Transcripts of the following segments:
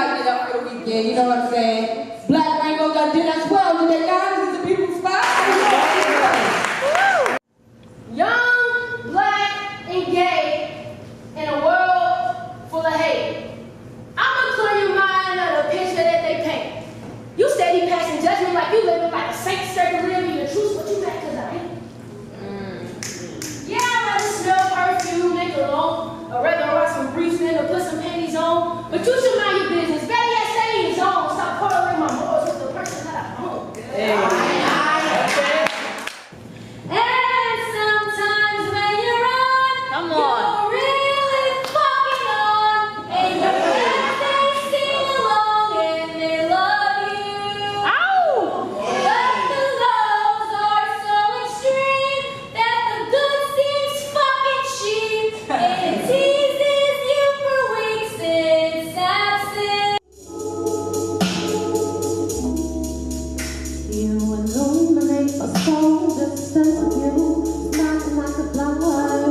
lighten it up for the weekend, you know what I'm saying? Black Rainbow done did as well, did they guys? It's a beautiful spot. Young, black, and gay in a world full of hate. I'ma clear your mind of the picture that they paint. You steady passing judgment like you living like a saint serving living the truth, but you back to the hate. Yeah, I'd rather smell perfume than cologne, or rather rock some briefs than to put some panties on. But you should mind your business. Better yet, stay in your zone. Stop coloring my morals with the person that I own. And sometimes when you're on, come on. You're really fucking on. And your friends, they sing along and they love you. Ow! But the lows are so extreme that the good seems fucking cheap. And it teases you for weeks in absence. You illuminate a soul distant of you, not like a flower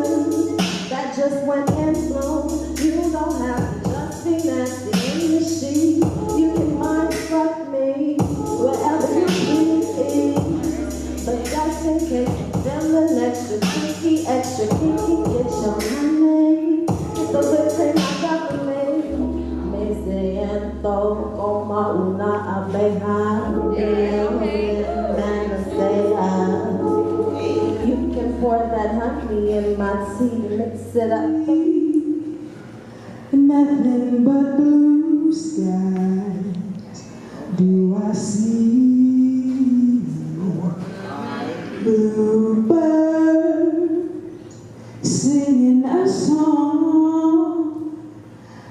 that just went and blown. You don't have to just be nasty in the sheet. You can mind fuck me wherever you please. But just in case you feel an extra kinky, get your money. The whipped cream I got for me. Me siento como una abeja. You can pour that honey in my tea, mix it up. Nothing but blue skies do I see. Bluebirds singing a song.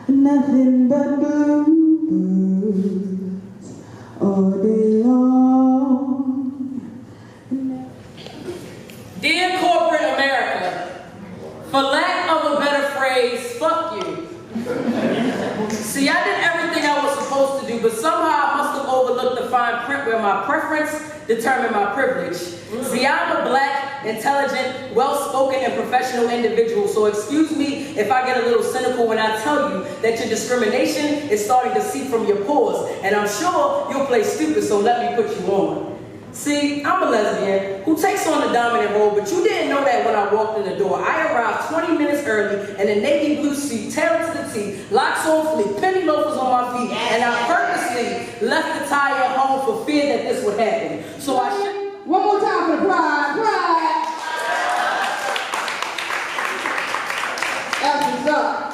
Nothing but bluebirds all day long. Dear corporate America, for lack of a better phrase, fuck you. See, I did everything I was supposed to do, but somehow I must have overlooked the fine print where my preference determined my privilege. See, I'm a black, intelligent, well-spoken, and professional individual, so excuse me if I get a little cynical when I tell you that your discrimination is starting to seep from your pores, and I'm sure you'll play stupid, so let me put you on. See, I'm a lesbian who takes on the dominant role, but you didn't know that when I walked in the door. I arrived 20 minutes early in a navy blue suit, tailored to the T, locks on fleek, penny loafers on my feet, and I purposely left the tie at home for fear that this would happen. So I should... One more time for the pride, pride. That's what's up.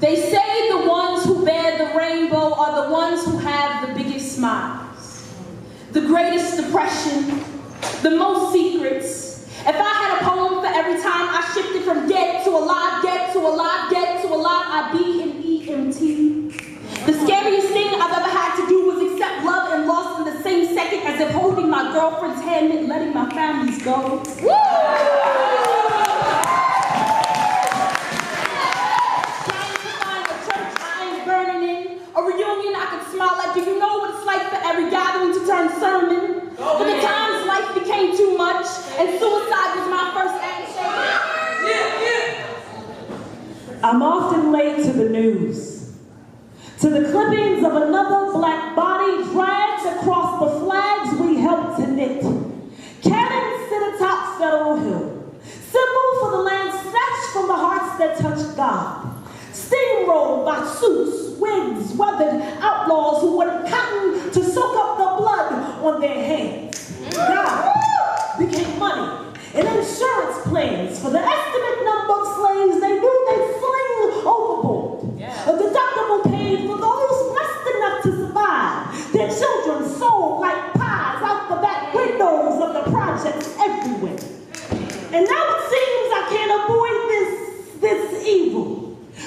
They say the ones who bear the rainbow are the ones who have the biggest smiles, the greatest depression, the most secrets. If I had a poem for every time I shifted from dead to alive, dead to alive, dead to alive, I'd be an EMT. The scariest thing I've ever had to do was accept love and loss in the same second, as if holding my girlfriend's hand meant letting my families go. Do you know what it's like for every gathering to turn sermon? But the times life became too much, and suicide was my first action. I'm often late to the news, to the clippings of another black body dragged across the flags we helped to knit. Cannons sit atop Federal Hill, symbol for the land snatched from the hearts that touched God. Steamrolled by suits, wigs, weathered outlaws who wanted cotton to soak up the blood on their hands. God became money and insurance plans for the estimate number of slaves they knew they'd fling overboard. A deductible paid for those blessed enough to survive. Their children sold like pies out the back windows of the projects everywhere. And now it seems I can't avoid this evil.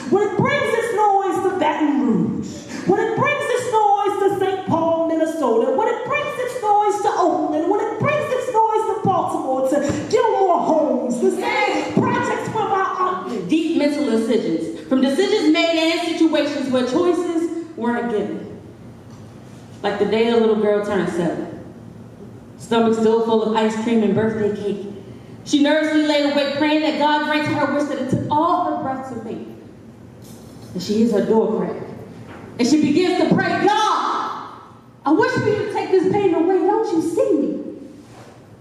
When it brings its noise to Baton Rouge, when it brings its noise to St. Paul, Minnesota, when it brings its noise to Oakland, when it brings its noise to Baltimore, to Gilmore Homes, the same projects where my deep mental decisions, from decisions made and situations where choices weren't given. Like the day a little girl turned 7. Stomach still full of ice cream and birthday cake. She nervously lay awake praying that God granted her wish that it took all her breath to make. And she hears her door crack. And she begins to pray, God, I wish for you to take this pain away. Don't you see me?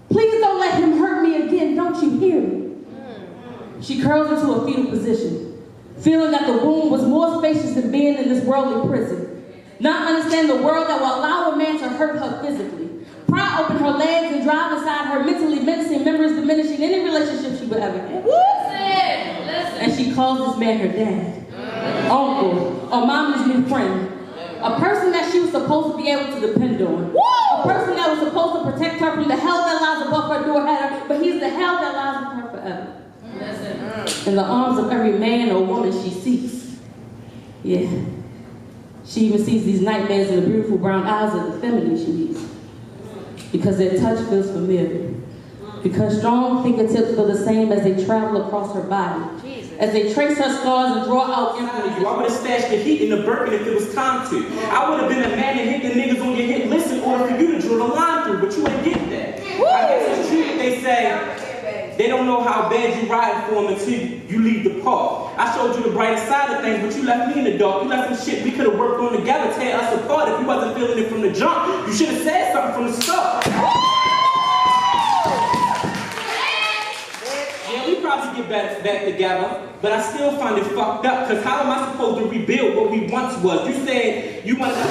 Please don't let him hurt me again. Don't you hear me? She curls into a fetal position, feeling that the womb was more spacious than being in this worldly prison. Not understanding the world that will allow a man to hurt her physically. Pry open her legs and drive inside her mentally menacing memories, diminishing any relationship she would ever have. Listen. And she calls this man her dad, uncle, or mommy's new friend. A person that she was supposed to be able to depend on. A person that was supposed to protect her from the hell that lies above her door header, but he's the hell that lies with her forever. In the arms of every man or woman she seeks. Yeah. She even sees these nightmares in the beautiful brown eyes of the feminine she meets. Because their touch feels familiar. Because strong fingertips feel the same as they travel across her body. As they trace her scars and draw out imprints. I would have stashed the heat in the Birkin if it was time to. I would have been a man that hit the niggas on your hit list in order for you to drill a line through, but you ain't get that. I guess it's true that they say they don't know how bad you riding for them until you leave the park. I showed you the brighter side of things, but you left me in the dark. You left some shit we could have worked on together, tear us apart. If you wasn't feeling it from the jump, you should have said something from the start. Yeah, we probably get back together, but I still find it fucked up, because how am I supposed to rebuild what we once was? You said you wanted to...